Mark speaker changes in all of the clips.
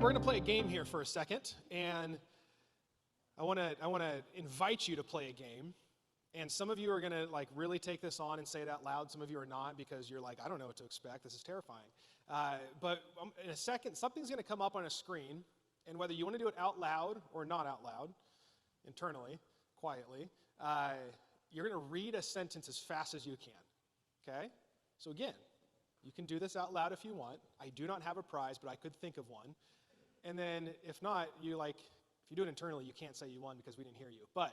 Speaker 1: we're going to play a game here for a second, and I want to invite you to play a game. And some of you are going to like really take this on and say it out loud. Some of you are not, because you're like, I don't know what to expect. This is terrifying. But in a second, something's going to come up on a screen, and whether you want to do it out loud or not out loud, internally, quietly, you're going to read a sentence as fast as you can. Okay? So again, you can do this out loud if you want. I do not have a prize, but I could think of one. And then if not, if you do it internally, you can't say you won because we didn't hear you. But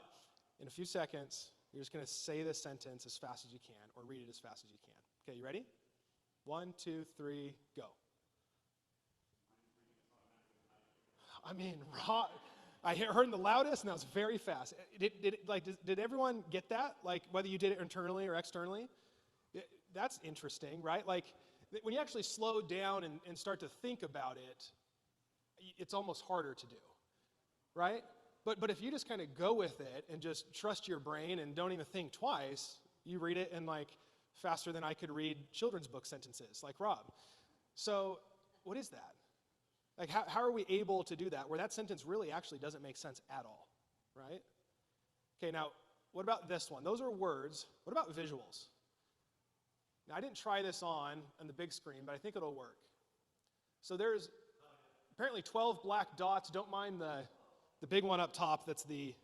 Speaker 1: in a few seconds, you're just going to say this sentence as fast as you can, or read it as fast as you can. Okay, you ready? 1, 2, 3, go. I mean, I heard the loudest, and that was very fast. Did everyone get that? Like, whether you did it internally or externally? That's interesting, right? Like, when you actually slow down and start to think about it, it's almost harder to do, right? But if you just kind of go with it and just trust your brain and don't even think twice, you read it in like faster than I could read children's book sentences, like Rob. So what is that? Like, how are we able to do that, where that sentence really actually doesn't make sense at all, right? Okay, now, what about this one? Those are words. What about visuals? Now, I didn't try this on the big screen, but I think it'll work. So there's apparently 12 black dots. Don't mind the big one up top that's the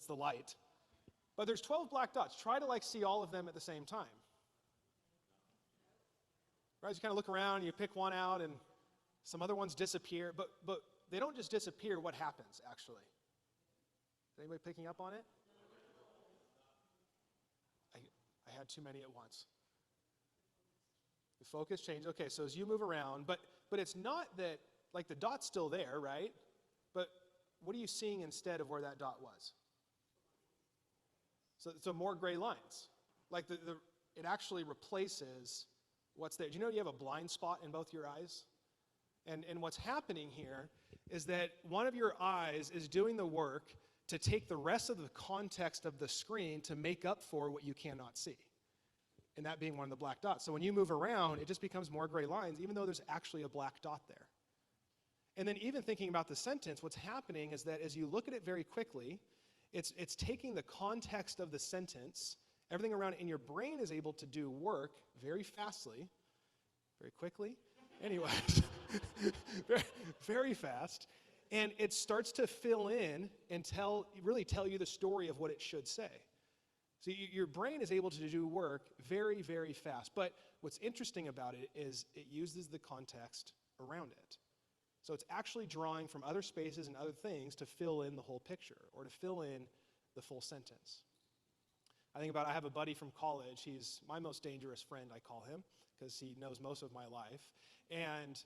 Speaker 1: light. But there's 12 black dots. Try to like see all of them at the same time. Right? You kind of look around, you pick one out, and some other ones disappear. But they don't just disappear. What happens, actually? Is anybody picking up on it? I had too many at once. The focus changed. Okay, so as you move around, but it's not that, like, the dot's still there, right? But what are you seeing instead of where that dot was? So more gray lines. Like it actually replaces what's there. Do you know you have a blind spot in both your eyes? And what's happening here is that one of your eyes is doing the work to take the rest of the context of the screen to make up for what you cannot see. And that being one of the black dots. So when you move around, it just becomes more gray lines, even though there's actually a black dot there. And then even thinking about the sentence, what's happening is that as you look at it very quickly, it's taking the context of the sentence, everything around it, and your brain is able to do work very fastly, very quickly, anyways, very, very fast, and it starts to fill in and really tell you the story of what it should say. So your brain is able to do work very, very fast. But what's interesting about it is it uses the context around it. So it's actually drawing from other spaces and other things to fill in the whole picture, or to fill in the full sentence. I have a buddy from college. He's my most dangerous friend, I call him, because he knows most of my life. And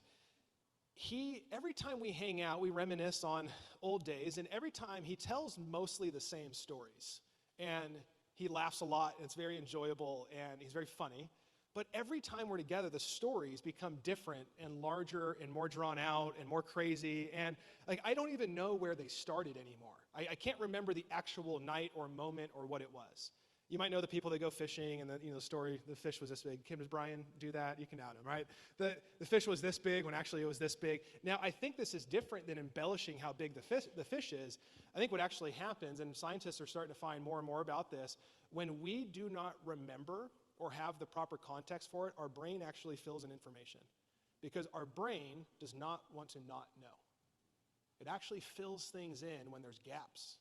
Speaker 1: every time we hang out, we reminisce on old days, and every time he tells mostly the same stories. And he laughs a lot, and it's very enjoyable, and he's very funny. But every time we're together, the stories become different and larger and more drawn out and more crazy. And like, I don't even know where they started anymore. I can't remember the actual night or moment or what it was. You might know the people that go fishing, and the story, the fish was this big. Kim, does Brian do that? You can out him, right? The fish was this big when actually it was this big. Now, I think this is different than embellishing how big the fish is. I think what actually happens, and scientists are starting to find more and more about this, when we do not remember or have the proper context for it, our brain actually fills in information, because our brain does not want to not know. It actually fills things in when there's gaps,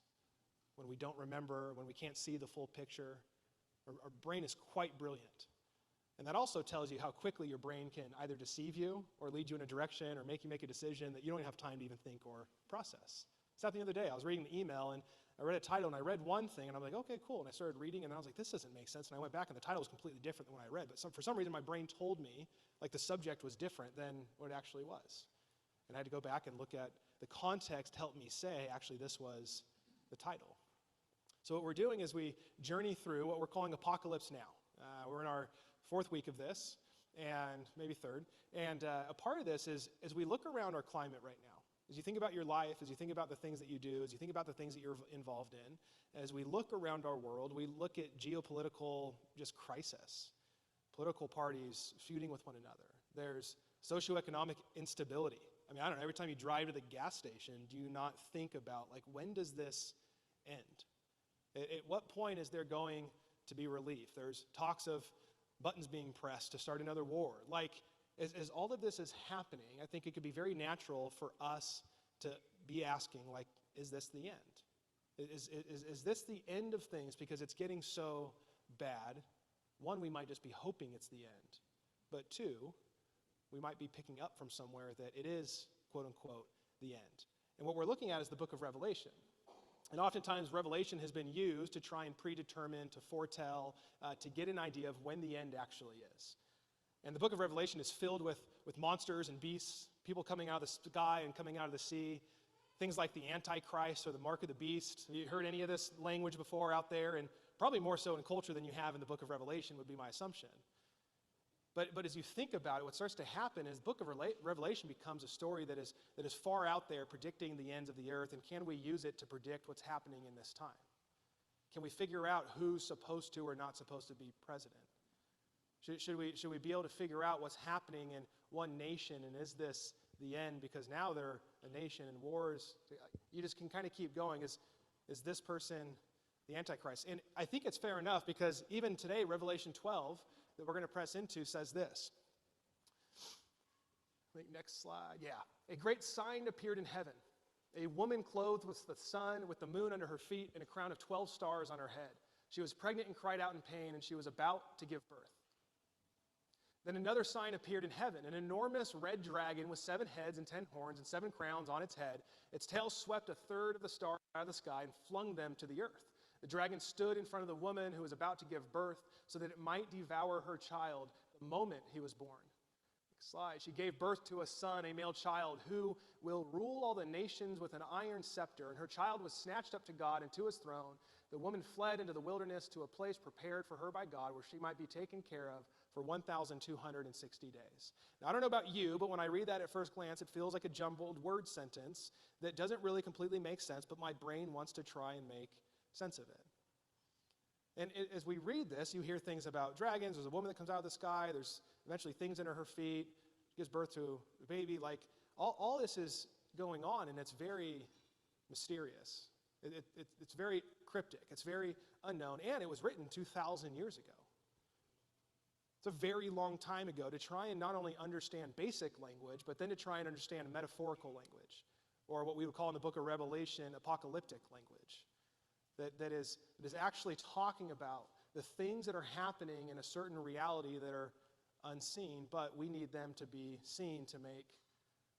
Speaker 1: when we don't remember, when we can't see the full picture. Our brain is quite brilliant. And that also tells you how quickly your brain can either deceive you or lead you in a direction or make you make a decision that you don't even have time to even think or process. It's happened the other day. I was reading the email, and I read a title, and I read one thing, and I'm like, okay, cool. And I started reading, and I was like, this doesn't make sense. And I went back, and the title was completely different than what I read. But for some reason, my brain told me, like, the subject was different than what it actually was. And I had to go back and look at the context, helped me say, actually, this was the title. So what we're doing is we journey through what we're calling Apocalypse Now. We're in our 4th week of this, and maybe 3rd. And a part of this is as we look around our climate right now, as you think about your life, as you think about the things that you do, as you think about the things that you're involved in, as we look around our world, we look at geopolitical just crisis, political parties feuding with one another. There's socioeconomic instability. I mean, I don't know, every time you drive to the gas station, do you not think about, like, when does this end? At what point is there going to be relief? There's talks of buttons being pressed to start another war. Like, as all of this is happening, I think it could be very natural for us to be asking, like, is this the end? Is this the end of things because it's getting so bad? One, we might just be hoping it's the end. But two, we might be picking up from somewhere that it is, quote unquote, the end. And what we're looking at is the book of Revelation. And oftentimes Revelation has been used to try and predetermine, to foretell, to get an idea of when the end actually is. And the book of Revelation is filled with monsters and beasts, people coming out of the sky and coming out of the sea, things like the Antichrist or the mark of the beast. Have you heard any of this language before out there? And probably more so in culture than you have in the book of Revelation would be my assumption. But as you think about it, what starts to happen is the book of Revelation becomes a story that is far out there predicting the ends of the earth, and can we use it to predict what's happening in this time? Can we figure out who's supposed to or not supposed to be president? Should we be able to figure out what's happening in one nation, and is this the end? Because now they're a nation in wars. You just can kind of keep going. Is this person the Antichrist? And I think it's fair enough because even today, Revelation 12, that we're going to press into, says this. I think next slide. Yeah. A great sign appeared in heaven. A woman clothed with the sun, with the moon under her feet, and a crown of 12 stars on her head. She was pregnant and cried out in pain, and she was about to give birth. Then another sign appeared in heaven, an enormous red dragon with 7 heads and 10 horns and 7 crowns on its head. Its tail swept a third of the stars out of the sky and flung them to the earth. The dragon stood in front of the woman who was about to give birth so that it might devour her child the moment he was born. Next slide. She gave birth to a son, a male child, who will rule all the nations with an iron scepter. And her child was snatched up to God and to his throne. The woman fled into the wilderness to a place prepared for her by God where she might be taken care of for 1,260 days. Now, I don't know about you, but when I read that at first glance, it feels like a jumbled word sentence that doesn't really completely make sense, but my brain wants to try and make sense of it. And as we read this, you hear things about dragons. There's a woman that comes out of the sky. There's eventually things under her feet. She gives birth to a baby. Like, all this is going on, and it's very mysterious. It's very cryptic. It's very unknown. And it was written 2,000 years ago. It's a very long time ago to try and not only understand basic language, but then to try and understand metaphorical language, or what we would call in the book of Revelation, apocalyptic language. That is actually talking about the things that are happening in a certain reality that are unseen, but we need them to be seen to make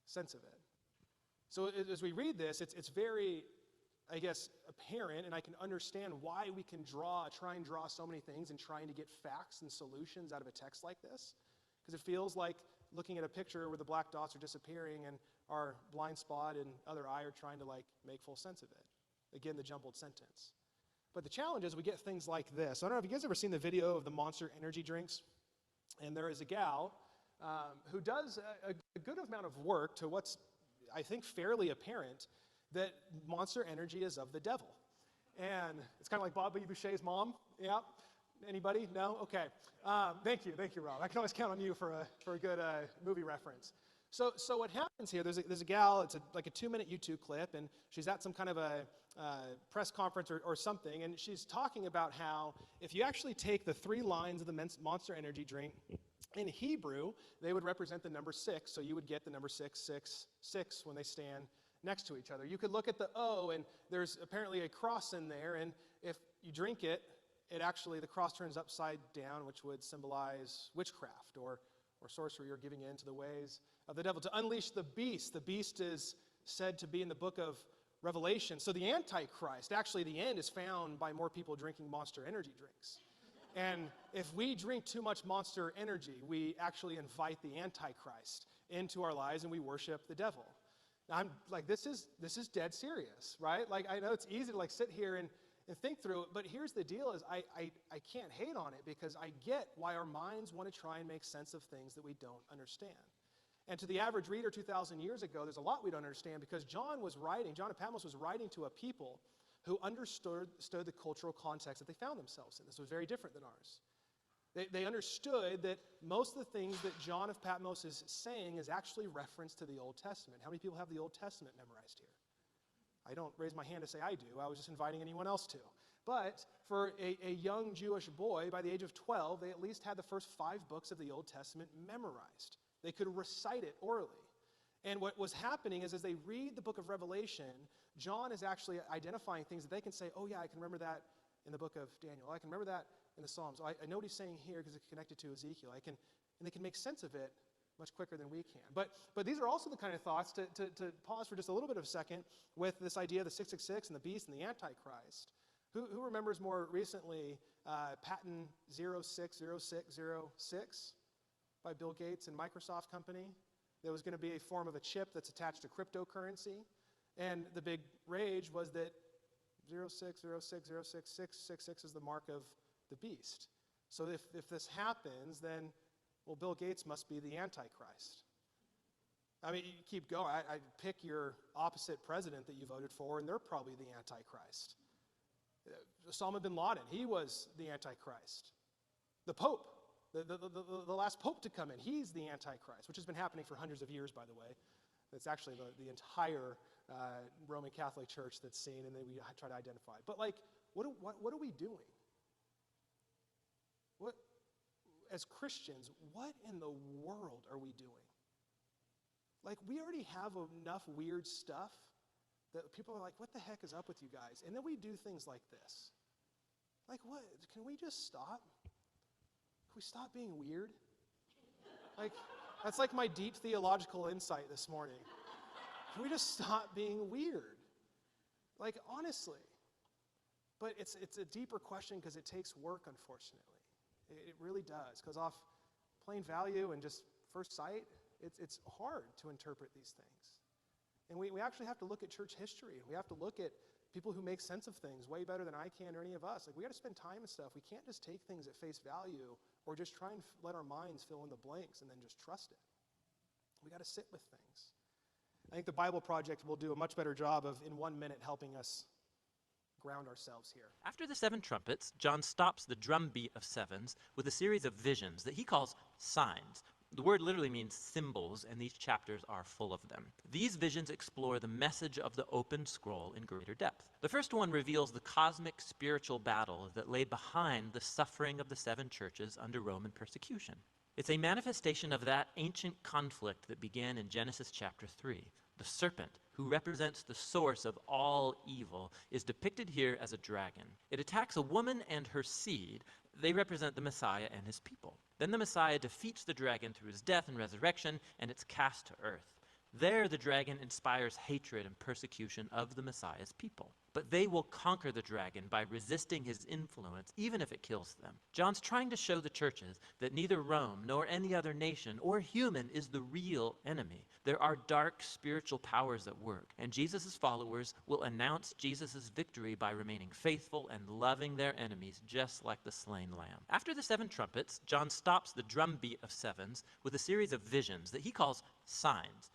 Speaker 1: sense of it. So as we read this, it's very, I guess, apparent, and I can understand why we can try and draw so many things and trying to get facts and solutions out of a text like this. Because it feels like looking at a picture where the black dots are disappearing and our blind spot and other eye are trying to make full sense of it. Again, the jumbled sentence. But the challenge is we get things like this. I don't know if you guys ever seen the video of the Monster energy drinks. And there is a gal who does a good amount of work to what's, I think, fairly apparent that Monster Energy is of the devil. And it's kind of like Bobby Boucher's mom. Yeah? Anybody? No? Okay. Thank you, Rob. I can always count on you for a good movie reference. So what happens here, there's a gal, it's like a 2-minute YouTube clip, and she's at some kind of a press conference or something, and she's talking about how if you actually take the 3 lines of the Monster Energy drink, in Hebrew, they would represent the number 6, so you would get the number 666 when they stand next to each other. You could look at the O, and there's apparently a cross in there, and if you drink it, the cross turns upside down, which would symbolize witchcraft or sorcery or giving in to the ways of the devil. To unleash the beast. The beast is said to be in the book of Revelation. So the Antichrist, actually the end is found by more people drinking Monster Energy drinks. And if we drink too much Monster Energy, we actually invite the Antichrist into our lives and we worship the devil. Now, I'm like, this is dead serious, right? Like, I know it's easy to sit here and think through it, but here's the deal is I can't hate on it because I get why our minds want to try and make sense of things that we don't understand. And to the average reader 2,000 years ago, there's a lot we don't understand because John of Patmos was writing to a people who understood the cultural context that they found themselves in. This was very different than ours. They understood that most of the things that John of Patmos is saying is actually reference to the Old Testament. How many people have the Old Testament memorized here? I don't raise my hand to say I do. I was just inviting anyone else to. But for a young Jewish boy, by the age of 12, they at least had the first 5 books of the Old Testament memorized. They could recite it orally. And what was happening is as they read the book of Revelation, John is actually identifying things that they can say, oh yeah, I can remember that in the book of Daniel. I can remember that in the Psalms. I know what he's saying here because it's connected to Ezekiel. And they can make sense of it much quicker than we can. But these are also the kind of thoughts, to pause for just a little bit of a second, with this idea of the 666 and the beast and the Antichrist. Who remembers more recently Patent 060606 by Bill Gates and Microsoft Company? There was going to be a form of a chip that's attached to cryptocurrency. And the big rage was that 06060666 is the mark of the beast. So if this happens, then, well, Bill Gates must be the Antichrist. I mean, you keep going. I pick your opposite president that you voted for, and they're probably the Antichrist. Osama bin Laden, he was the Antichrist. The Pope, the last Pope to come in, he's the Antichrist, which has been happening for hundreds of years, by the way. It's actually the entire Roman Catholic Church that's seen, and then we try to identify. But like, what are we doing? As Christians, what in the world are we doing? Like, we already have enough weird stuff that people are like, what the heck is up with you guys? And then we do things like this. Like, what? Can we just stop? Can we stop being weird? Like, that's like my deep theological insight this morning. Can we just stop being weird? Like, honestly. But it's a deeper question because it takes work, unfortunately. It really does. Because off plain value and just first sight, it's hard to interpret these things. And we actually have to look at church history. We have to look at people who make sense of things way better than I can or any of us. Like, we got to spend time and stuff. We can't just take things at face value or just try and let our minds fill in the blanks and then just trust it. We got to sit with things. I think the Bible Project will do a much better job of, in 1 minute, helping us ground ourselves here.
Speaker 2: After the 7 trumpets, John stops the drumbeat of sevens with a series of visions that he calls signs. The word literally means symbols, and these chapters are full of them. These visions explore the message of the open scroll in greater depth. The first one reveals the cosmic spiritual battle that lay behind the suffering of the 7 churches under Roman persecution. It's a manifestation of that ancient conflict that began in Genesis chapter 3. The serpent, who represents the source of all evil, is depicted here as a dragon. It attacks a woman and her seed. They represent the Messiah and his people. Then the Messiah defeats the dragon through his death and resurrection, and it's cast to earth. There the dragon inspires hatred and persecution of the Messiah's people. But they will conquer the dragon by resisting his influence, even if it kills them. John's trying to show the churches that neither Rome nor any other nation or human is the real enemy. There are dark spiritual powers at work, and Jesus' followers will announce Jesus' victory by remaining faithful and loving their enemies just like the slain lamb. After the 7 trumpets, John stops the drumbeat of sevens with a series of visions that he calls signs.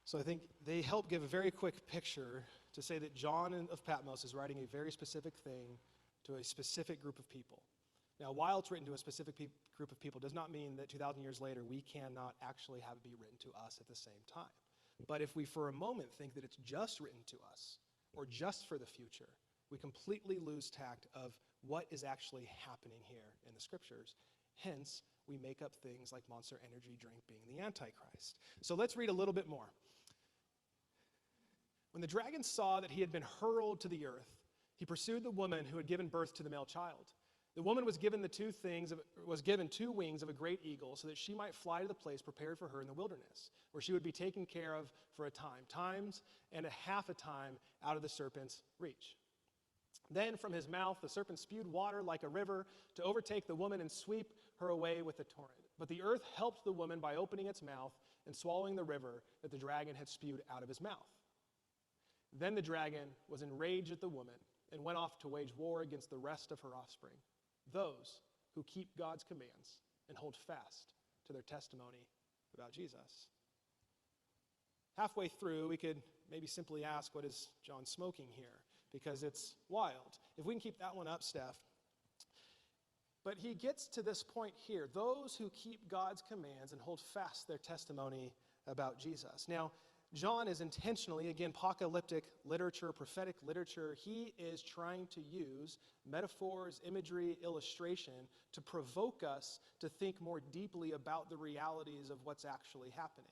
Speaker 1: So I think they help give a very quick picture to say that John of Patmos is writing a very specific thing to a specific group of people. Now, while it's written to a specific group of people does not mean that 2,000 years later we cannot actually have it be written to us at the same time. But if we for a moment think that it's just written to us or just for the future, we completely lose tact of what is actually happening here in the scriptures. Hence, we make up things like Monster Energy drink being the Antichrist. So let's read a little bit more. When the dragon saw that he had been hurled to the earth, he pursued the woman who had given birth to the male child. The woman was given 2 wings of a great eagle so that she might fly to the place prepared for her in the wilderness, where she would be taken care of for a time, times and a half a time out of the serpent's reach. Then from his mouth the serpent spewed water like a river to overtake the woman and sweep her away with a torrent. But the earth helped the woman by opening its mouth and swallowing the river that the dragon had spewed out of his mouth. Then the dragon was enraged at the woman and went off to wage war against the rest of her offspring, those who keep God's commands and hold fast to their testimony about Jesus. Halfway through, we could maybe simply ask, what is John smoking here? because it's wild. If we can keep that one up, Steph. But he gets to this point here. Those who keep God's commands and hold fast their testimony about Jesus. Now, John is intentionally, again, apocalyptic literature, prophetic literature. He is trying to use metaphors, imagery, illustration to provoke us to think more deeply about the realities of what's actually happening.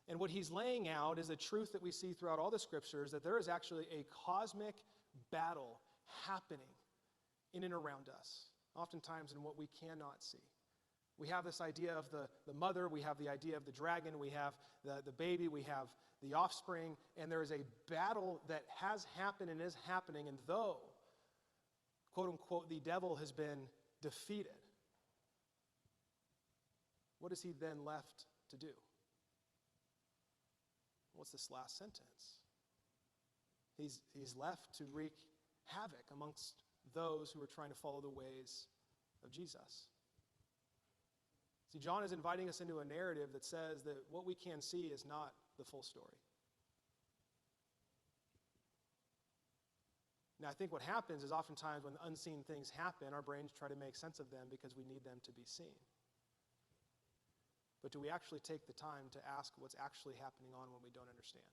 Speaker 1: And what he's laying out is a truth that we see throughout all the scriptures, that there is actually a cosmic battle happening in and around us, oftentimes in what we cannot see. We have this idea of the mother, we have the idea of the dragon, we have the baby, we have the offspring, and there is a battle that has happened and is happening, and though, quote unquote, the devil has been defeated, what is he then left to do? What's this last sentence? He's left to wreak havoc amongst those who are trying to follow the ways of Jesus. See, John is inviting us into a narrative that says that what we can see is not the full story. Now, I think what happens is oftentimes when unseen things happen, our brains try to make sense of them because we need them to be seen. But do we actually take the time to ask what's actually happening on when we don't understand?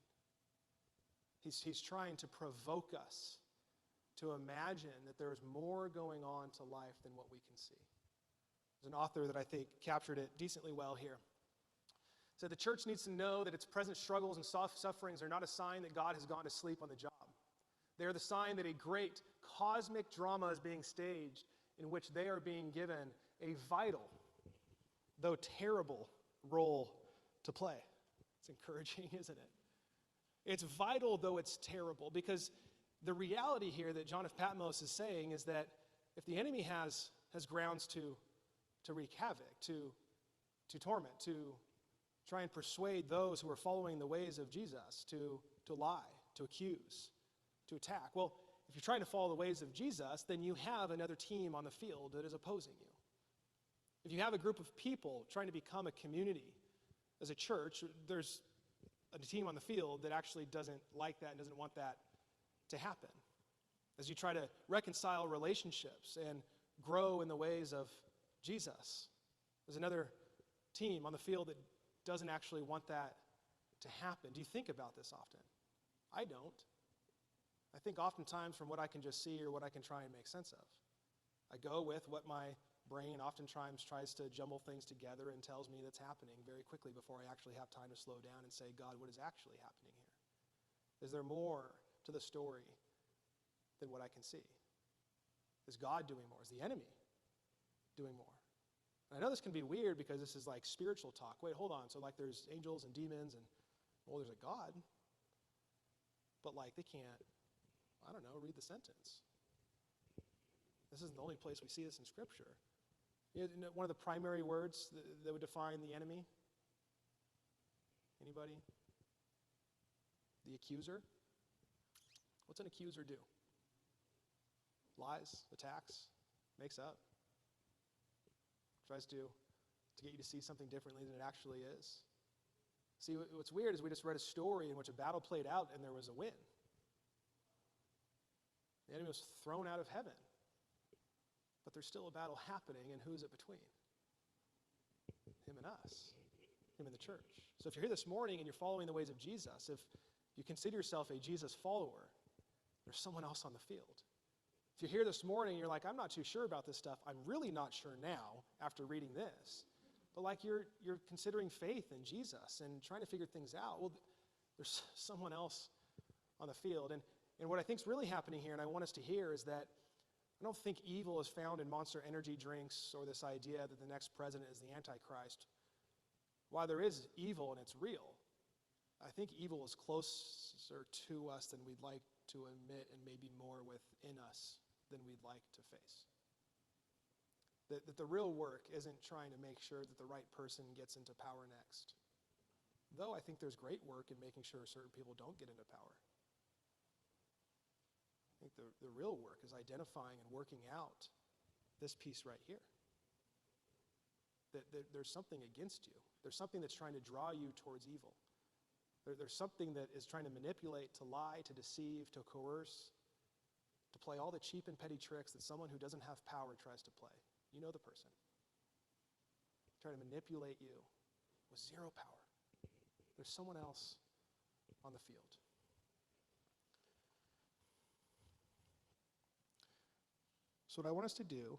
Speaker 1: He's trying to provoke us to imagine that there's more going on to life than what we can see. There's an author that I think captured it decently well here. So the church needs to know that its present struggles and sufferings are not a sign that God has gone to sleep on the job. They are the sign that a great cosmic drama is being staged in which they are being given a vital, though terrible, role to play. It's encouraging, isn't it? It's vital, though it's terrible, because the reality here that John of Patmos is saying is that if the enemy has grounds to wreak havoc, to torment, to try and persuade those who are following the ways of Jesus to lie, to accuse, to attack. Well, if you're trying to follow the ways of Jesus, then you have another team on the field that is opposing you. If you have a group of people trying to become a community as a church, there's a team on the field that actually doesn't like that and doesn't want that to happen. As you try to reconcile relationships and grow in the ways of Jesus, there's another team on the field that doesn't actually want that to happen. Do you think about this often? I don't. I think oftentimes from what I can just see or what I can try and make sense of. I go with what my brain oftentimes tries to jumble things together and tells me that's happening very quickly before I actually have time to slow down and say, God, what is actually happening here? Is there more to the story than what I can see? Is God doing more? Is the enemy doing more? And I know this can be weird because this is like spiritual talk. Wait, hold on. So like there's angels and demons and, well, there's a God. But like they can't, I don't know, read the sentence. This isn't the only place we see this in Scripture. You know, one of the primary words that would define the enemy? Anybody? The accuser? What's an accuser do? Lies, attacks, makes up. Tries to get you to see something differently than it actually is. See, what's weird is we just read a story in which a battle played out and there was a win. The enemy was thrown out of heaven. But there's still a battle happening, and who's it between? Him and us. Him and the church. So if you're here this morning and you're following the ways of Jesus, if you consider yourself a Jesus follower, there's someone else on the field. If you're here this morning and you're like, I'm not too sure about this stuff, I'm really not sure now after reading this. But like you're considering faith in Jesus and trying to figure things out, well, there's someone else on the field. And what I think is really happening here, and I want us to hear, is that I don't think evil is found in Monster Energy drinks or this idea that the next president is the Antichrist. While there is evil and it's real, I think evil is closer to us than we'd like to admit and maybe more within us than we'd like to face. That the real work isn't trying to make sure that the right person gets into power next. Though I think there's great work in making sure certain people don't get into power. I think the real work is identifying and working out this piece right here. That there's something against you. There's something that's trying to draw you towards evil. There's something that is trying to manipulate, to lie, to deceive, to coerce, play all the cheap and petty tricks that someone who doesn't have power tries to play. You know the person. Try to manipulate you with zero power. There's someone else on the field. So what I want us to do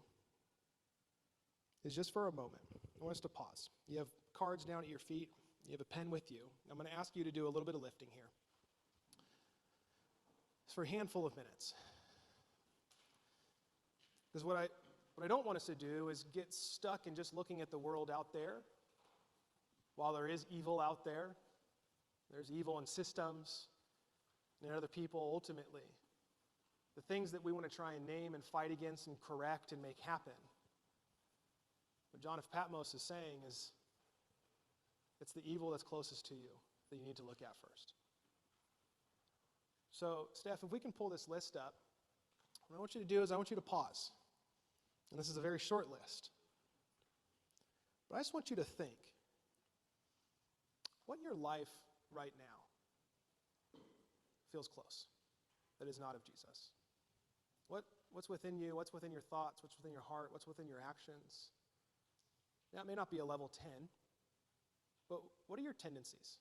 Speaker 1: is just for a moment, I want us to pause. You have cards down at your feet. You have a pen with you. I'm going to ask you to do a little bit of lifting here. It's for a handful of minutes. Because what I don't want us to do is get stuck in just looking at the world out there. While there is evil out there, there's evil in systems and in other people ultimately. The things that we want to try and name and fight against and correct and make happen. What John of Patmos is saying is it's the evil that's closest to you that you need to look at first. So, Steph, if we can pull this list up, what I want you to do is I want you to pause. And this is a very short list. But I just want you to think, what in your life right now feels close that is not of Jesus? What's within you? What's within your thoughts? What's within your heart? What's within your actions? Now, it may not be a level 10, but what are your tendencies?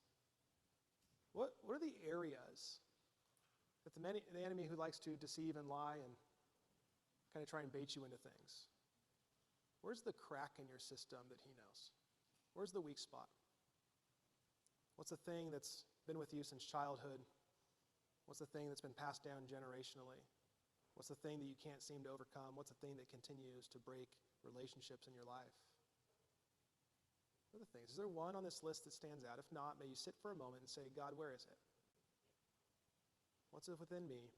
Speaker 1: What are the areas that the enemy who likes to deceive and lie and kind of try and bait you into things? Where's the crack in your system that he knows? Where's the weak spot? What's the thing that's been with you since childhood? What's the thing that's been passed down generationally? What's the thing that you can't seem to overcome? What's the thing that continues to break relationships in your life? What are the things? Is there one on this list that stands out? If not, may you sit for a moment and say, God, where is it? What's it within me?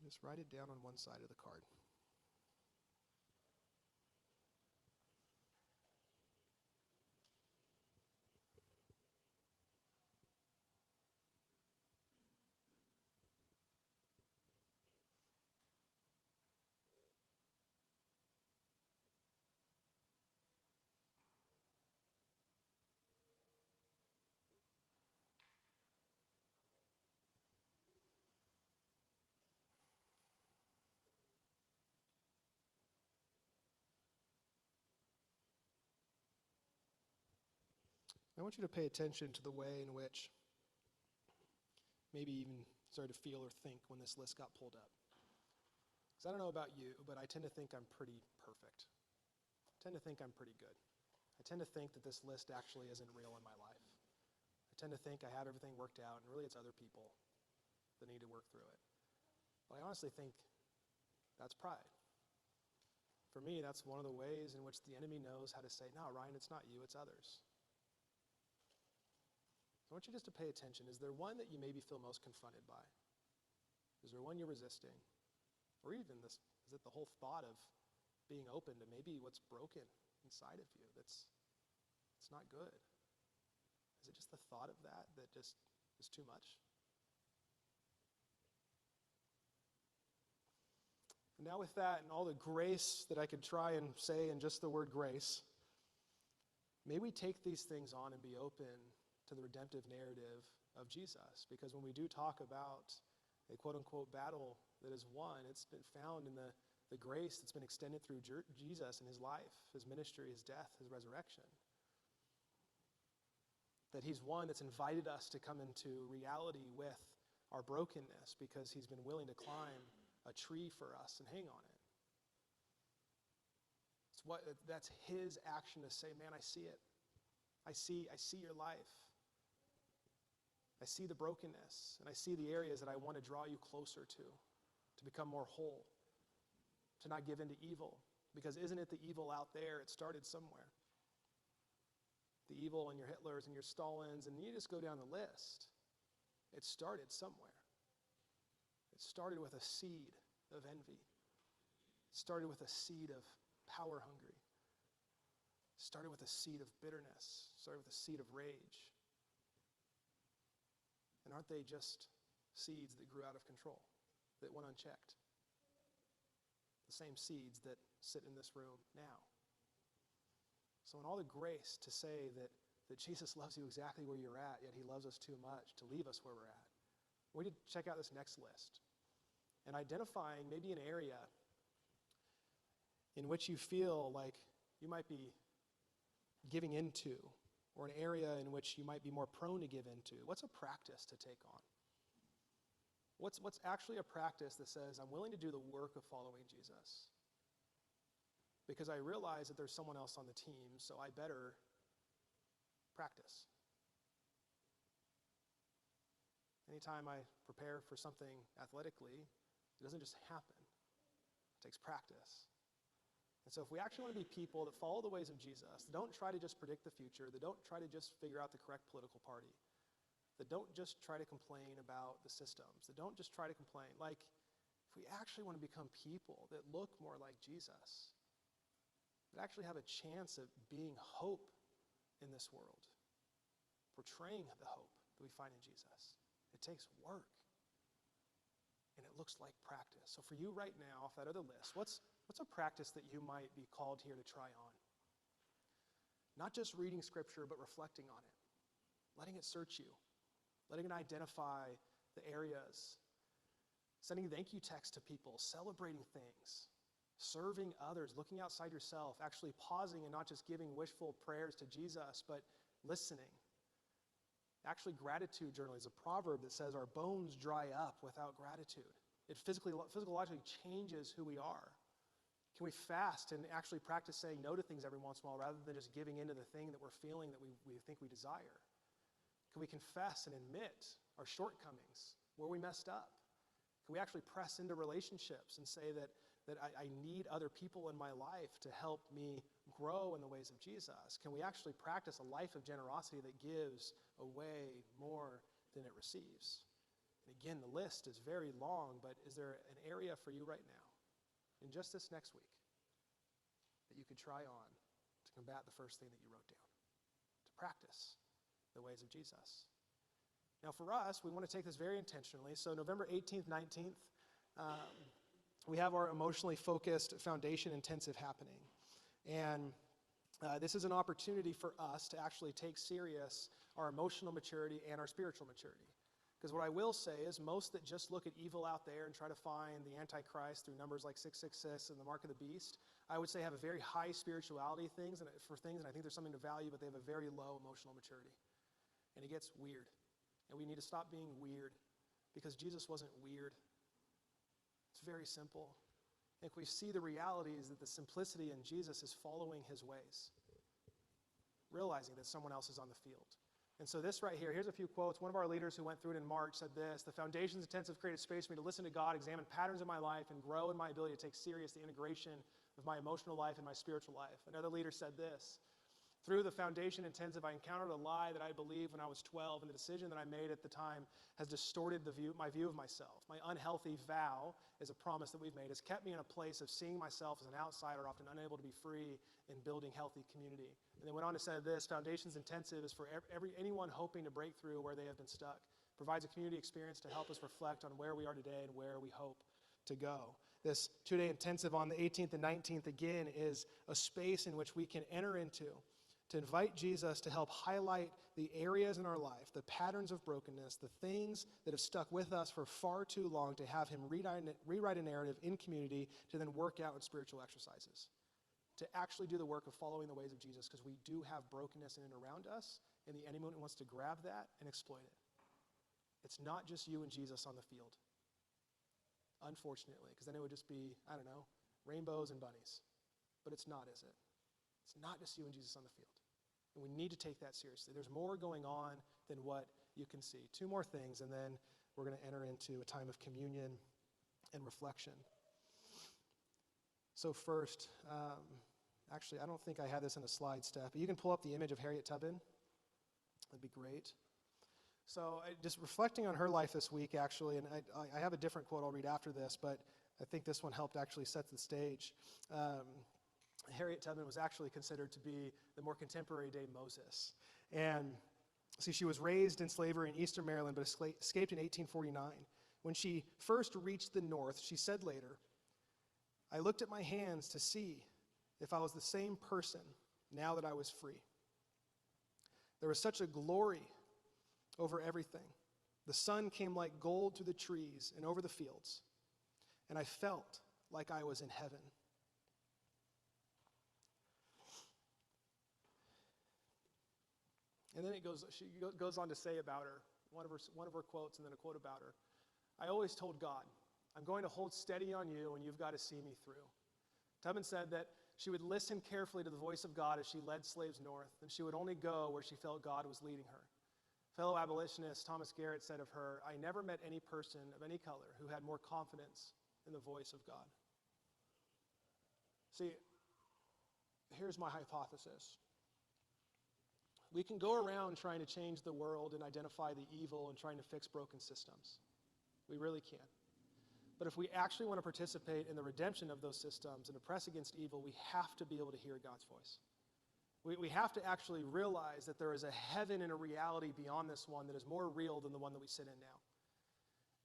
Speaker 1: Just write it down on one side of the card. I want you to pay attention to the way in which maybe even started to feel or think when this list got pulled up. Because I don't know about you, but I tend to think I'm pretty perfect. I tend to think I'm pretty good. I tend to think that this list actually isn't real in my life. I tend to think I have everything worked out, and really it's other people that need to work through it. But I honestly think that's pride. For me, that's one of the ways in which the enemy knows how to say, no, Ryan, it's not you, it's others. So I want you just to pay attention. Is there one that you maybe feel most confronted by? Is there one you're resisting? Or even this, is it the whole thought of being open to maybe what's broken inside of you it's not good? Is it just the thought of that just is too much? And now with that and all the grace that I could try and say in just the word grace, may we take these things on and be open to the redemptive narrative of Jesus. Because when we do talk about a quote-unquote battle that is won, it's been found in the grace that's been extended through Jesus in his life, his ministry, his death, his resurrection. That he's one that's invited us to come into reality with our brokenness because he's been willing to climb a tree for us and hang on it. That's his action to say, man, I see it. I see your life. I see the brokenness, and I see the areas that I want to draw you closer to become more whole, to not give in to evil. Because isn't it the evil out there? It started somewhere. The evil in your Hitlers and your Stalins, and you just go down the list. It started somewhere. It started with a seed of envy. It started with a seed of power hungry. It started with a seed of bitterness. It started with a seed of rage. And aren't they just seeds that grew out of control, that went unchecked. The same seeds that sit in this room now. So in all the grace to say that Jesus loves you exactly where you're at, yet he loves us too much to leave us where we're at, we need to check out this next list and identifying maybe an area in which you feel like you might be giving into, or an area in which you might be more prone to give into. What's a practice to take on? What's actually a practice that says, I'm willing to do the work of following Jesus because I realize that there's someone else on the team, so I better practice. Anytime I prepare for something athletically, it doesn't just happen. It takes practice. And so if we actually want to be people that follow the ways of Jesus, that don't try to just predict the future, that don't try to just figure out the correct political party, that don't just try to complain about the systems, that don't just try to complain, like if we actually want to become people that look more like Jesus, that actually have a chance of being hope in this world, portraying the hope that we find in Jesus, it takes work. And it looks like practice. So for you right now, off that other list, what's a practice that you might be called here to try on? Not just reading scripture, but reflecting on it. Letting it search you. Letting it identify the areas. Sending thank you texts to people. Celebrating things. Serving others. Looking outside yourself. Actually pausing and not just giving wishful prayers to Jesus, but listening. Actually, gratitude journaling is a proverb that says our bones dry up without gratitude. It physiologically changes who we are. Can we fast and actually practice saying no to things every once in a while rather than just giving into the thing that we're feeling that we think we desire? Can we confess and admit our shortcomings, where we messed up? Can we actually press into relationships and say that I need other people in my life to help me grow in the ways of Jesus? Can we actually practice a life of generosity that gives away more than it receives? And again, the list is very long, but is there an area for you right now, in just this next week, that you could try on to combat the first thing that you wrote down, to practice the ways of Jesus? Now for us, we want to take this very intentionally. So November 18th, 19th, we have our emotionally focused foundation intensive happening. And this is an opportunity for us to actually take serious our emotional maturity and our spiritual maturity. Because what I will say is most that just look at evil out there and try to find the Antichrist through numbers like 666 and the mark of the beast, I would say have a very high spirituality and I think there's something to value, but they have a very low emotional maturity. And it gets weird. And we need to stop being weird because Jesus wasn't weird. It's very simple. If we see the realities that the simplicity in Jesus is following his ways, realizing that someone else is on the field. And so this right here, here's a few quotes. One of our leaders who went through it in March said this: the Foundations Intensive created space for me to listen to God, examine patterns in my life, and grow in my ability to take serious the integration of my emotional life and my spiritual life. Another leader said this: through the Foundation Intensive, I encountered a lie that I believed when I was 12, and the decision that I made at the time has distorted my view of myself. My unhealthy vow is a promise that we've made, has kept me in a place of seeing myself as an outsider, often unable to be free in building healthy community. And then went on to say this: Foundations Intensive is for anyone hoping to break through where they have been stuck. Provides a community experience to help us reflect on where we are today and where we hope to go. This 2-day intensive on the 18th and 19th, again, is a space in which we can enter into to invite Jesus to help highlight the areas in our life, the patterns of brokenness, the things that have stuck with us for far too long, to have him rewrite a narrative in community to then work out in spiritual exercises. To actually do the work of following the ways of Jesus, because we do have brokenness in and around us, and the enemy wants to grab that and exploit it. It's not just you and Jesus on the field, unfortunately, because then it would just be, I don't know, rainbows and bunnies. But it's not, is it? It's not just you and Jesus on the field. And we need to take that seriously. There's more going on than what you can see. 2 more things, and then we're going to enter into a time of communion and reflection. So first, actually, I don't think I had this in a slide, Steph, but you can pull up the image of Harriet Tubman. That'd be great. So just reflecting on her life this week, actually, and I have a different quote I'll read after this, but I think this one helped actually set the stage. Harriet Tubman was actually considered to be the more contemporary day Moses. And See, she was raised in slavery in Eastern Maryland, but escaped in 1849. When she first reached the North, she said later, "I looked at my hands to see if I was the same person now that I was free. There was such a glory over everything. The sun came like gold through the trees and over the fields, and I felt like I was in heaven." And then she goes on to say about her, one of her quotes, and then a quote about her. "I always told God, I'm going to hold steady on you, and you've got to see me through." Tubman said that she would listen carefully to the voice of God as she led slaves north, and she would only go where she felt God was leading her. Fellow abolitionist Thomas Garrett said of her, "I never met any person of any color who had more confidence in the voice of God." See, here's my hypothesis. We can go around trying to change the world and identify the evil and trying to fix broken systems. We really can. But if we actually want to participate in the redemption of those systems and to press against evil, we have to be able to hear God's voice. We have to actually realize that there is a heaven and a reality beyond this one that is more real than the one that we sit in now.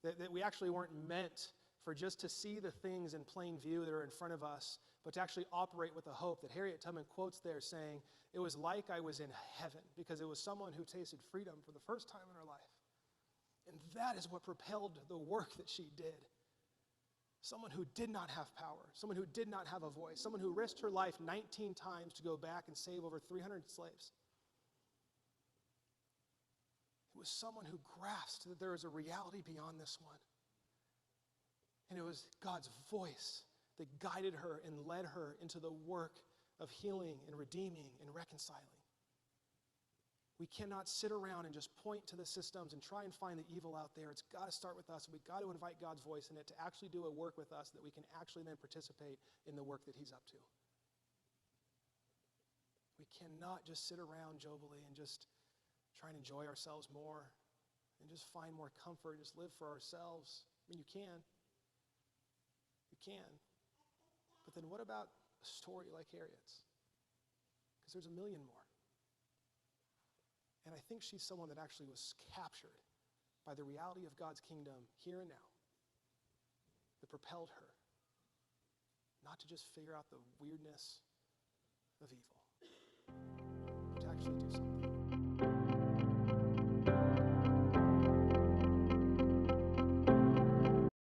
Speaker 1: That we actually weren't meant for just to see the things in plain view that are in front of us, but to actually operate with the hope that Harriet Tubman quotes there, saying, "It was like I was in heaven," because it was someone who tasted freedom for the first time in her life. And that is what propelled the work that she did. Someone who did not have power, someone who did not have a voice, someone who risked her life 19 times to go back and save over 300 slaves. It was someone who grasped that there is a reality beyond this one. And it was God's voice that guided her and led her into the work of healing and redeeming and reconciling. We cannot sit around and just point to the systems and try and find the evil out there. It's got to start with us. We've got to invite God's voice in it to actually do a work with us that we can actually then participate in the work that he's up to. We cannot just sit around jovially and just try and enjoy ourselves more and just find more comfort, just live for ourselves. I mean, you can. You can. But then what about a story like Harriet's? Because there's a million more. And I think she's someone that actually was captured by the reality of God's kingdom here and now that propelled her not to just figure out the weirdness of evil, but to actually do something.